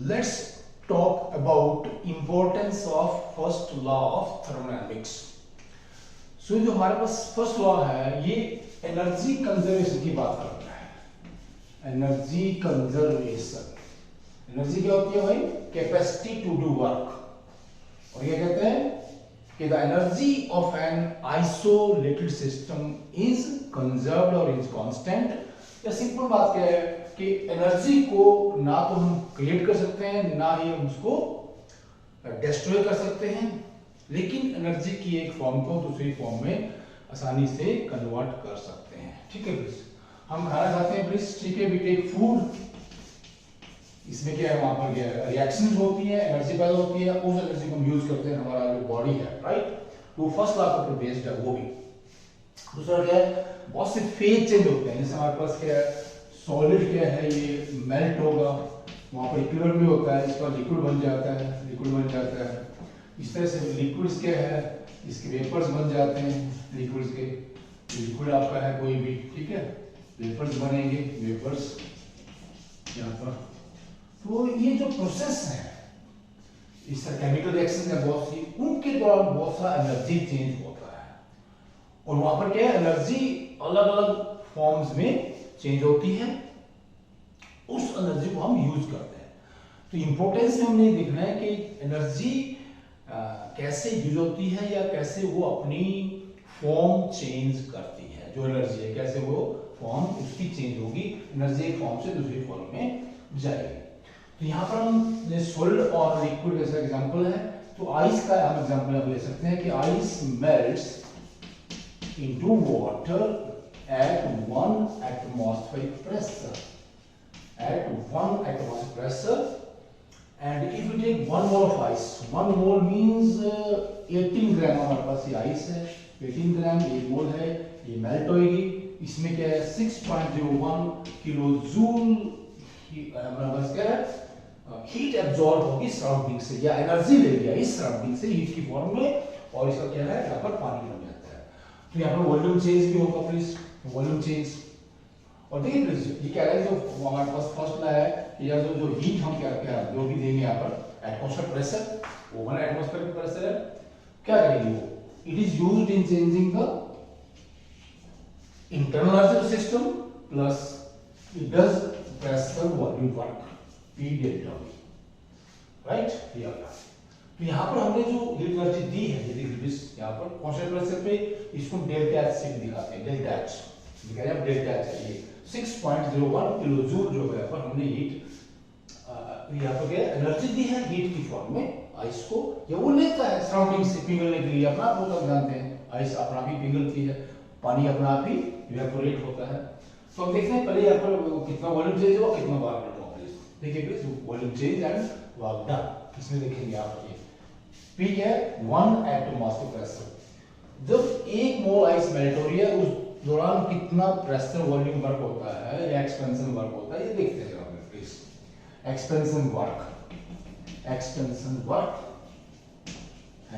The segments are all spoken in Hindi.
let's talk about importance of first law of thermodynamics. So जो हमारे पास फर्स्ट लॉ है ये एनर्जी कंजर्वेशन की बात करता है। एनर्जी कंजर्वेशन, एनर्जी क्या होती है भाई? Capacity to do work. और ये कहते हैं कि the energy of an isolated system is conserved और इज कांस्टेंट। या सिंपल बात क्या है कि एनर्जी को ना तो हम क्रिएट कर सकते हैं ना ही हम उसको डिस्ट्रॉय कर सकते हैं, लेकिन एनर्जी की एक फॉर्म को दूसरी फॉर्म में आसानी से कन्वर्ट कर सकते हैं। ठीक है प्लीज, हम खाना खाते हैं प्लीज, ठीक है, वी टेक फूड, इसमें क्या है, वहां पर क्या है, रिएक्शंस होती है, एनर्जी पैदा होती है, उस एनर्जी को हम यूज करते हैं, हमारा जो बॉडी है, राइट। तो फर्स्ट लॉ पर बेस्ड है वो भी। दूसरा क्या है, बहुत से फेज चेंज होते हैं, जैसे हमारे पास क्या है, सॉलिड क्या है, ये मेल्ट होगा, वहां पर इक्विलिब्रियम भी होता है, इसका लिक्विड बन जाता है, लिक्विड बन जाता है। इस तरह से लिक्विड्स क्या है, इसके वेपर्स बन जाते हैं, लिक्विड्स के, लिक्विड आपका है कोई भी, ठीक है, वेपर्स बनेंगे, वेपर्स यहाँ पर। तो ये जो प्रोसेस है, इस केमिकल रिएक्शन है बहुत सी, उनके दौरान बहुत सा एनर्जी चेंज होता है, और वहां पर क्या है, एनर्जी अलग अलग फॉर्म्स में चेंज होती है, उस एनर्जी को हम यूज करते हैं। तो इंपॉर्टेंस में हमने देखना है कि एनर्जी कैसे यूज होती है या कैसे वो अपनी फॉर्म चेंज करती है। जो एनर्जी है कैसे वो फॉर्म उसकी चेंज होगी, एनर्जी एक फॉर्म से दूसरी फॉर्म में जाएगी। तो यहाँ पर हम सॉलिड और लिक्विड जैसा एग्जांपल है, तो आइस का हम एग्जांपल ले सकते हैं कि ice melts into water at 1 atmospheric pressure, at 1 atmospheric pressure, and if we take 1 mole of ice, 1 mole means 18 ग्राम हमारे पास ये आइस है, 18 ग्राम 1 मोल है, ये मेल्ट होगी, इसमें क्या है 6.01 किलो जूल हमारे पास क्या है, हीट एब्जॉर्ब होगी सराउंडिंग से, या एनर्जी ले लिया इस सराउंडिंग से हीट की फॉर्म में, और इसका क्या है, यहाँ पर पानी बन जाता है। तो यहाँ पर वॉल्यूम चेंज भी होगा प्लीज, वॉल्यूम चेंज। और देखिए ये कह रहा है जो हमारे पास फर्स्ट ला है कि यार जो हीट हम क्या क्या जो भी देंगे यहाँ पर एटमॉस्फेयर प्रेशर, वो 1 एटमॉस्फेरिक प्रेशर है, क्या करेंगे वो, it is used in changing the internal energy of system plus it does pressure volume work P delta V, right. तो यहाँ पर हमने जो हीट एनर्जी दी है, ये देखिए यहाँ पर कांस्टेंट प्रेशर पे इसको डेल्टा H से दिखाते हैं, डेल्टा H दिखा रहे हैं, डेल्टा H है ये 6.01 किलो जूल जो है पर हमने हीट यहाँ पर क्या एनर्जी दी है हीट की फॉर्म में आइस को, ये वो लेता है सराउंडिंग से पिघलने के लिए, अपना आप लोग जानते हैं आइस अपना भी पिघलती है, पानी अपना आप ही इवेपोरेट होता है। तो हम देखते हैं पहले यहाँ पर कितना वॉल्यूम चेंज हुआ, कितना वर्क डन हुआ, देखिए please volume change and work done, इसमें देखेंगे आप ये P है 1 एटमॉस्फेरिक प्रेशर। जब 1 मोल आइस मेल्ट हो रही है उस दौरान कितना प्रेशर वॉल्यूम वर्क होता है या एक्सपेंशन वर्क होता है, ये देखते हैं आप please. Expansion work, expansion work,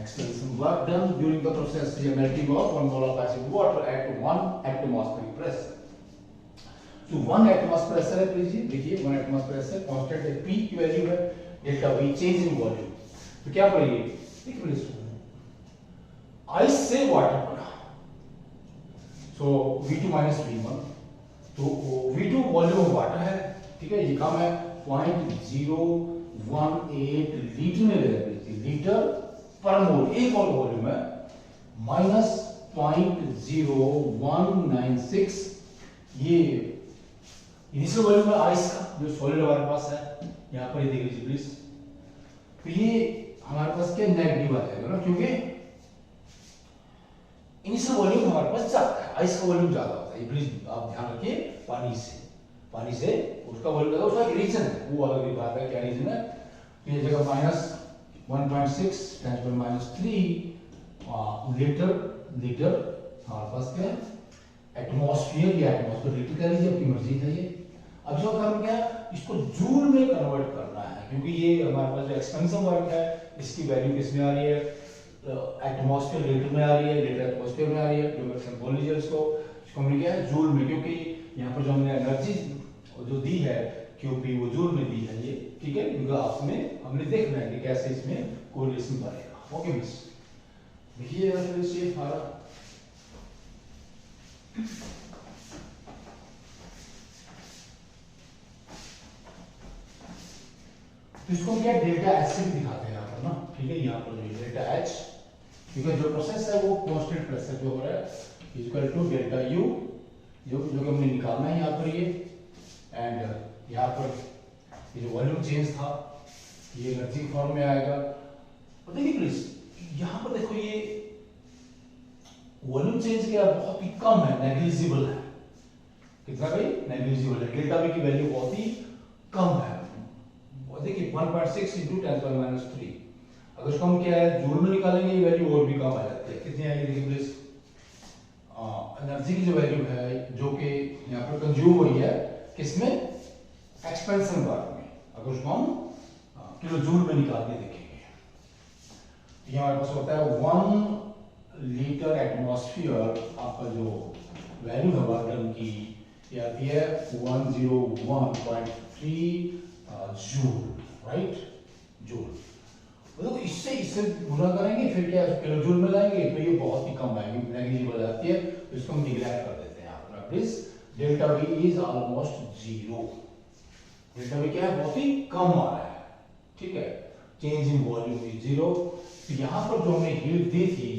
expansion work done during the process या melting of 1 mole of ice in water at 1 atmospheric pressure. तो 1 एटमॉस्फेरिक प्रेशर है प्लीज, देखिए 1 एटमॉस्फेरिक प्रेशर कांस्टेंट है, P की वैल्यू है, delta V change in volume. तो क्या पड़ेगी, देखिए प्लीज, आइस से वाटर बना, सो V2 माइनस V1, तो V2 वॉल्यूम ऑफ वाटर है, ठीक है, ये कम है 0.018 लीटर में ले रहे हैं, लीटर पर मोल, एक और वॉल्यूम है, माइनस 0.0196 ये इनिशियल वॉल्यूम है आइस का जो सॉलिड हमारे पास है, यहाँ पर ये देख लीजिए प्लीज। तो ये हमारे पास क्या नेगेटिव आ जाएगा ना, क्योंकि इनिशियल वॉल्यूम हमारे पास ज्यादा है, आइस का वॉल्यूम ज्यादा होता है, प्लीज आप ध्यान रखिए। पानी से उसका वॉल्यूम ज्यादा, उसका रीजन है वो अलग बात है, क्या रीजन है, ये जगह माइनस 1.6 10⁻³ लीटर हमारे पास क्या है, एटमॉस्फेयर या एटमॉस्फेयर लीटर कह लीजिए, आपकी मर्जी है ये। अब जो काम क्या इसको जूल में कन्वर्ट करना है, क्योंकि ये हमारे पास जो एक्सपेंशन वर्क है इसकी वैल्यू किसमें आ रही है, एटमॉस्फेयर लीटर में आ रही है, लीटर एटमॉस्फेयर में आ रही है, जो बोल लीजिए इसको हमने क्या है जूल में, क्योंकि यहाँ पर जो हमने एनर्जी जो दी है क्यूपी वो जूल में दी है ये, ठीक है, बिकॉज आपने हमने देखना है कि कैसे इसमें कोरिलेशन बनेगा। ओके मिस, देखिए ये हमारा तो इसको क्या डेल्टा एच से भी दिखाते हैं यहाँ पर ना, ठीक है, यहाँ पर जो डेल्टा एच, क्योंकि जो प्रोसेस है वो कांस्टेंट प्रेशर जो हो रहा है इक्वल टू डेल्टा यू, जो कि हमने निकालना है यहाँ पर ये, एंड यहाँ पर ये जो वॉल्यूम चेंज था ये एनर्जी फॉर्म में आएगा। और देखिए प्लीज यहाँ पर देखो ये वॉल्यूम चेंज क्या बहुत ही कम है, नेग्लिजिबल है, कितना भाई नेग्लिजिबल है, डेल्टा वी की वैल्यू बहुत ही कम है। देखिए 1.6 इंटू 10⁻³ अगर इसको हम क्या है जूल में निकालेंगे ये वैल्यू और भी कम आ जाती है, कितनी आएगी देखिए प्लीज, एनर्जी की जो वैल्यू है जो कि यहाँ पर कंज्यूम हुई है किसमें, एक्सपेंशन वर्क में, अगर उसको हम किलो जूल में निकाल के देखेंगे ये हमारे पास होता है 1 लीटर एटमॉस्फेयर, आपका जो वैल्यू है वर्क डन की ये आती है 101.3 जूल, राइट, जूल। मतलब इससे इससे गुणा करेंगे फिर क्या किलो जूल में लाएंगे तो ये बहुत ही कम आएगी, नेग्लिजिबल आती है, तो इसको हम निगलेक्ट कर देते हैं यहाँ पर। Please delta we is almost zero, delta we क्या है बहुत ही कम आ रहा है, ठीक है, change in volume is zero. तो यहाँ पर जो हमने हीट दी थी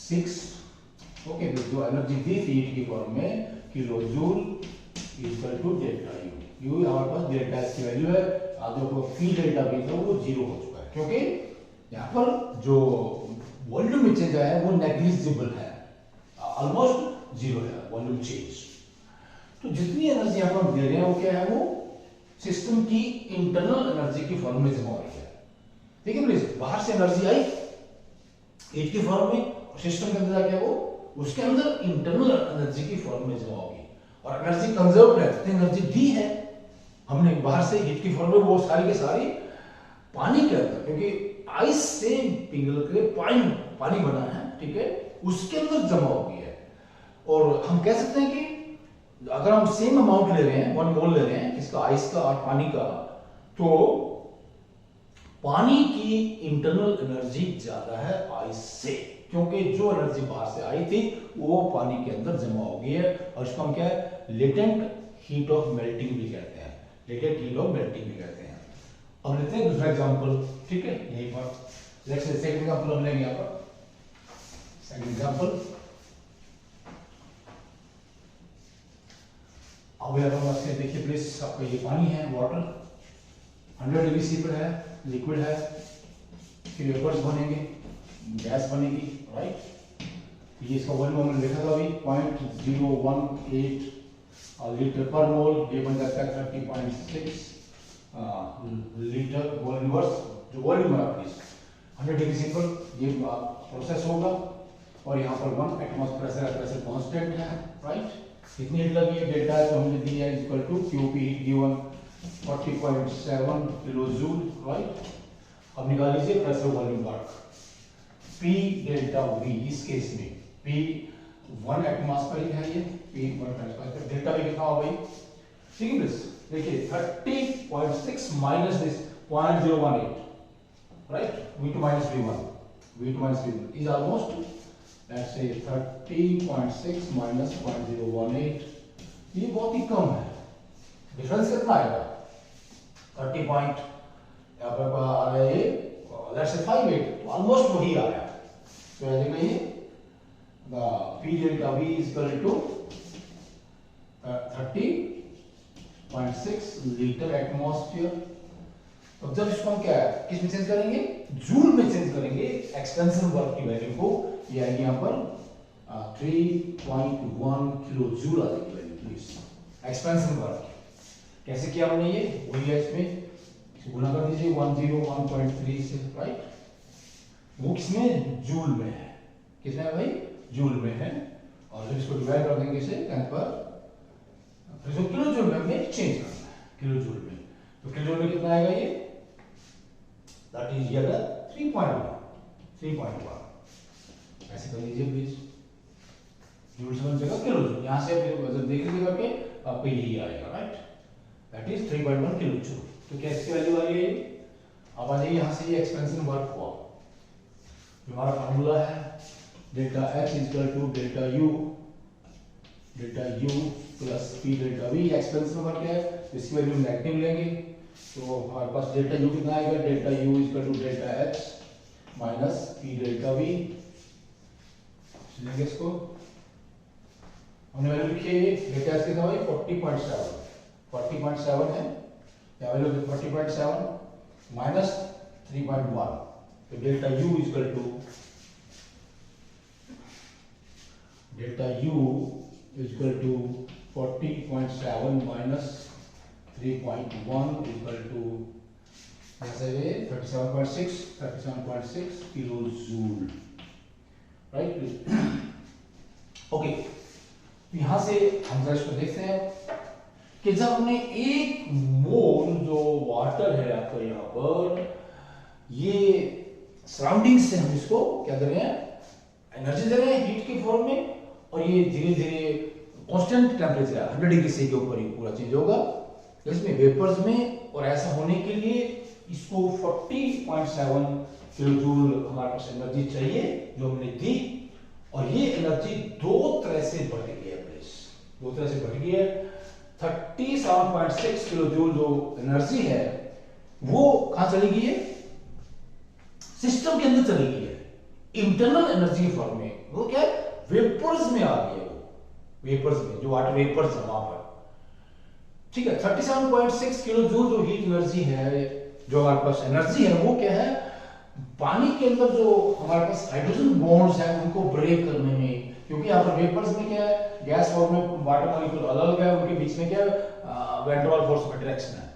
6, ओके, जो एनर्जी दी थी हीट की फॉर्म में kilo joule equal to delta U, U हमारे पास डेल्टा एस की वैल्यू है, आप जो फी डेल्टा वी था वो जीरो हो चुका है, क्योंकि यहाँ पर जो वॉल्यूम में चेंज आया है वो नेग्लिजिबल है, ऑलमोस्ट जीरो है वॉल्यूम चेंज। तो जितनी एनर्जी यहाँ पर दे रहे हैं वो क्या है, वो सिस्टम की इंटरनल एनर्जी की फॉर्म में जमा हो रही है, ठीक है प्लीज, बाहर से एनर्जी आई हीट की फॉर्म में, सिस्टम के अंदर क्या वो उसके अंदर इंटरनल एनर्जी की फॉर्म में जमा होगी, और एनर्जी कंजर्व्ड है, जितनी एनर्जी दी है हमने बाहर से हीट की फॉर्म में वो सारी के सारी पानी के अंदर, क्योंकि आइस से पिघल के पानी बना है, ठीक है, उसके अंदर जमा हो गई है। और हम कह सकते हैं कि अगर हम सेम अमाउंट ले रहे हैं 1 मोल ले रहे हैं इसका, आइस का और पानी का, तो पानी की इंटरनल एनर्जी ज्यादा है आइस से, क्योंकि जो एनर्जी बाहर से आई थी वो पानी के अंदर जमा हो गई है, और इसको हम क्या है लेटेंट हीट ऑफ मेल्टिंग भी कहते हैं, लेटेंट हीट ऑफ मेल्टिंग भी कहते हैं। अब लेते हैं दूसरा एग्जांपल, ठीक है, यहीं पर लेट्स से सेकंड एग्जांपल हम लेंगे यहाँ पर, सेकंड एग्जांपल। अब यहाँ पर देखिए प्लीज, आपका ये पानी है, वाटर 100 डिग्री सी पर है, लिक्विड है, फिर वेपर्स बनेंगे, गैस बनेगी, राइट। ये इसका वॉल्यूम हमने लिखा था अभी 0.018 लीटर पर मोल, ये बन जाता है 30.6 लीटर वॉल्यूम, जो वॉल्यूम है आपकी 100 डिग्री सी पर ये प्रोसेस होगा, और यहाँ पर 1 एटमॉस्फेयर प्रेशर कांस्टेंट है, राइट। कितनी हीट लगी है, डेल्टा तो हमने दी है equal to q p heat given 40.7 kilo joule, right. अब निकाल लीजिए pressure volume work, P delta V, इस केस में P 1 एटमॉस्फेरिक है, ये P 1 एटमॉस्फेरिक, डेल्टा V कितना होगा भाई, ठीक है प्लीज, देखिए 30.6 minus this 0.018, right, V2 minus V1, V2 minus V1 is almost let's say 30.6 minus 0.018, ये बहुत ही कम है, डिफरेंस कितना आएगा 30 पॉइंट, यहाँ पर आ रहा है ये let's say 58, तो ऑलमोस्ट वही आ रहा है, तो आ जाएगा ये the P delta V is equal to 30.6 litre atmosphere. तो जब इसको हम क्या है किस में चेंज करेंगे, जूल में चेंज करेंगे, एक्सपेंशन वर्क की वैल्यू को, ये आएगी यहाँ पर 3.1 किलो जूल आ जाएगी वैल्यू, प्लीज एक्सपेंशन वर्क कैसे किया हमने, ये वही है, इसमें गुना कर दीजिए 101.3 से, राइट, वो किसमें जूल में है, किसमें है भाई जूल में है, और जब इसको डिवाइड कर देंगे इसे 10 पर, फिर जो किलो जूल में हमें चेंज करना है किलो जूल में, तो किलो जूल में कितना आएगा ये, दैट इज ये 3.1 ऐसे कर लीजिए प्लीज, जूल से बन जाएगा किलो जूल, यहां से फिर वजन देख लीजिएगा कि आपको यही आएगा, right, that is 3.1 kilo joule. तो क्या इसकी वैल्यू आई है? अब आ जाइए यहाँ से, ये एक्सपेंशन वर्क हुआ, हमारा फॉर्मूला है delta H equal to delta U plus P delta V. Expansion work है, इसकी वैल्यू नेगेटिव लेंगे, तो हमारे पास डेल्टा यू कितना आएगा? Delta U equal to delta H minus P delta V. लेंगे इसको, हमने वैल्यू लिखी है, डेल्टा एच कितना है? 40.7 है, या वैल्यू 40.7 माइनस 3.1, तो delta U equal to equal to 40.7 minus 3.1 equal to 37.6 kilo joule, right. Okay, यहां से हम जरा इसको देखते हैं कि जब हमने 1 मोल जो वाटर है आपका यहां पर, ये सराउंडिंग से हम इसको क्या दे रहे हैं? एनर्जी दे रहे हैं हीट के फॉर्म में, और ये धीरे धीरे कांस्टेंट टेम्परेचर 100 डिग्री से के ऊपर ही पूरा चेंज होगा इसमें वेपर्स में, और ऐसा होने के लिए इसको 40.7 किलो जूल हमारे पास एनर्जी चाहिए जो हमने दी, और ये एनर्जी दो तरह से बढ़ गई है, प्लीज दो तरह से बढ़ गई है। 37.6 किलो जूल जो एनर्जी है वो कहां चली गई है? सिस्टम के अंदर चली गई है, इंटरनल एनर्जी फॉर्म में। वो क्या है? वेपर्स में आ गई है, वो वेपर्स में, जो वाटर वेपर्स है वहां पर, ठीक है। 37.6 किलो जूल जो हीट एनर्जी है, जो हमारे पास एनर्जी है, वो क्या है? पानी के अंदर जो हमारे पास हाइड्रोजन बॉन्ड्स हैं उनको ब्रेक करने में, क्योंकि यहाँ पर वेपर्स में क्या है? गैस फॉर्म में वाटर मॉलिक्यूल अलग अलग है, उनके बीच में क्या है? Van der Waals force of attraction है,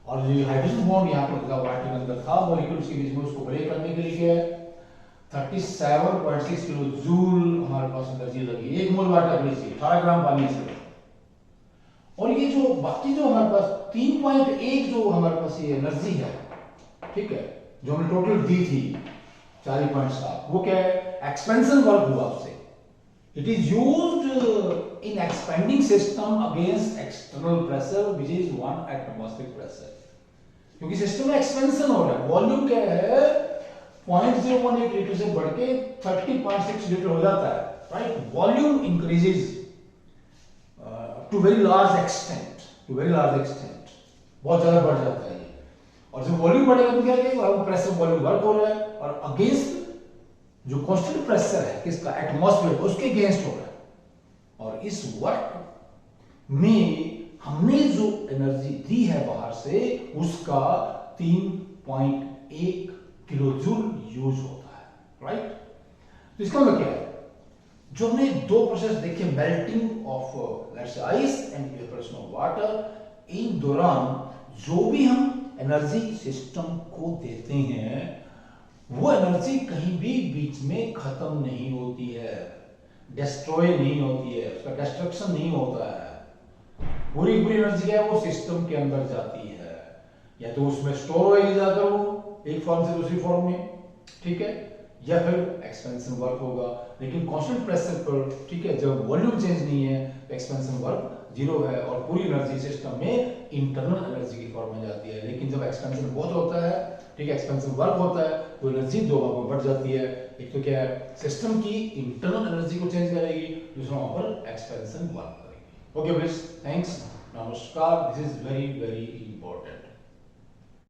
और जो हाइड्रोजन बॉन्ड यहाँ पर वाटर के अंदर था मॉलिक्यूल्स के बीच में, उसको ब्रेक करने के लिए क्या है? 37.6 किलो जूल हमारे पास एनर्जी लगी। 1 मोल वाटर लीजिए, 18 ग्राम पानी से, और ये जो बाकी जो हमारे पास 3.1 जो हमारे पास ये एनर्जी है, ठीक है, जो हमने टोटल दी थी 40.7, वो क्या है? एक्सपेंशन वर्क हुआ उससे। It is used in expanding system against external pressure which is 1 atmospheric pressure, क्योंकि सिस्टम में एक्सपेंशन हो रहा है, वॉल्यूम क्या है? 0.018 लीटर से बढ़ के 30.6 लीटर हो जाता है, right. Volume increases to very large extent, बहुत ज्यादा बढ़ जाता है ये, और जब वॉल्यूम बढ़ेगा तो क्या है? प्रेशर वॉल्यूम वर्क हो रहा है, और अगेंस्ट जो कांस्टेंट प्रेशर है किसका? एटमॉस्फेयर, उसके अगेंस्ट हो रहा है। और इस वर्क में हमने जो एनर्जी दी है बाहर से, उसका 3.1 किलो जूल यूज होता है, राइट। तो इसका मतलब क्या है? जो हमने दो प्रोसेस देखे, melting of let's say ice and evaporation of water, इन दौरान जो भी हम एनर्जी सिस्टम को देते हैं, वो एनर्जी कहीं भी बीच में खत्म नहीं होती है, डिस्ट्रॉय नहीं होती है, उसका डिस्ट्रक्शन नहीं होता है। पूरी एनर्जी क्या है? वो सिस्टम के अंदर जाती है, या तो उसमें स्टोर होएगी जाकर वो एक फॉर्म से दूसरी फॉर्म में, ठीक है, या फिर एक्सपेंशन वर्क होगा, लेकिन कांस्टेंट प्रेशर पर, ठीक है, जब वॉल्यूम चेंज नहीं है तो एक्सपेंशन वर्क 0 है, और पूरी एनर्जी सिस्टम में इंटरनल एनर्जी की फॉर्म में जाती है। लेकिन जब एक्सपेंशन बहुत होता है, ठीक है, एक्सपेंशन वर्क होता है, तो एनर्जी दो भागों में बढ़ जाती है। एक तो क्या है? सिस्टम की इंटरनल एनर्जी को चेंज करेगी, दूसरा वहां पर एक्सपेंशन वर्क करेगी। ओके प्लीज, थैंक्स, नमस्कार, this is very very important.